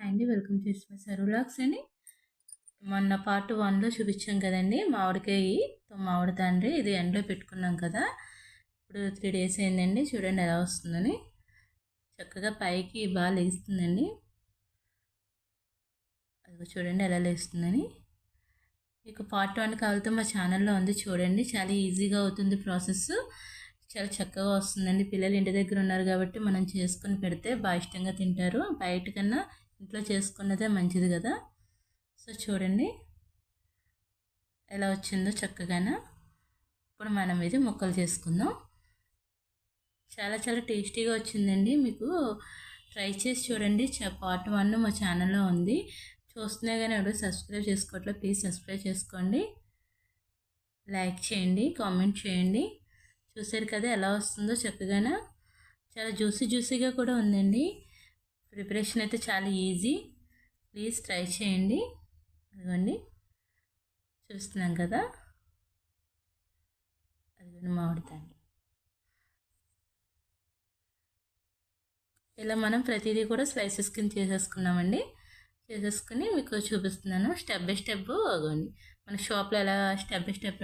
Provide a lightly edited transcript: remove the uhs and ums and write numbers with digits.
Hi అండి, welcome to సరులాక్స్ అండి. మొన్న పార్ట్ 1లో చూపించాం కదండి మామిడికాయతో మామిడి తండ్రి. ఇది ఎండలో పెట్టుకున్నాం కదా, ఇప్పుడు 3 days అయిందండి. చూడండి ఎలా వస్తుందని, చక్కగా పైకి బాగా లేస్తుందండి. అది చూడండి ఎలా లేస్తుందని. మీకు పార్ట్ 1 కావాలితే మా ఛానల్లో ఉంది, చూడండి. చాలా ఈజీగా అవుతుంది ప్రాసెస్, చాలా చక్కగా వస్తుందండి. పిల్లలు ఇంటి దగ్గర ఉన్నారు కాబట్టి మనం చేసుకుని పెడితే బాగా ఇష్టంగా తింటారు. బయట కన్నా ఇంట్లో చేసుకున్నదే మంచిది కదా. సో చూడండి ఎలా వచ్చిందో చక్కగానే. ఇప్పుడు మనం ఇది ముక్కలు చేసుకుందాం. చాలా చాలా టేస్టీగా వచ్చిందండి. మీకు ట్రై చేసి చూడండి. పార్ట్ 1 మా ఛానల్లో ఉంది. చూస్తున్నా కానీ ఎవరు సబ్స్క్రైబ్ చేసుకోవట్లేదు, ప్లీజ్ సబ్స్క్రైబ్ చేసుకోండి, లైక్ చేయండి, కామెంట్ చేయండి. చూసారు కదా ఎలా వస్తుందో చక్కగానే. చాలా జ్యూసీగా కూడా ఉందండి. ప్రిపరేషన్ అయితే చాలా ఈజీ, ప్లీజ్ ట్రై చేయండి. అదిగోండి చూస్తున్నాం కదా, అదిగోండి మామిడికాయ. ఇలా మనం ప్రతిదీ కూడా స్లైసెస్ కింద చేసేసుకున్నామండి. చేసేసుకుని మీకు చూపిస్తున్నాను స్టెప్ బై స్టెప్. అదిగోండి మన షాప్లో ఎలా స్టెప్ బై స్టెప్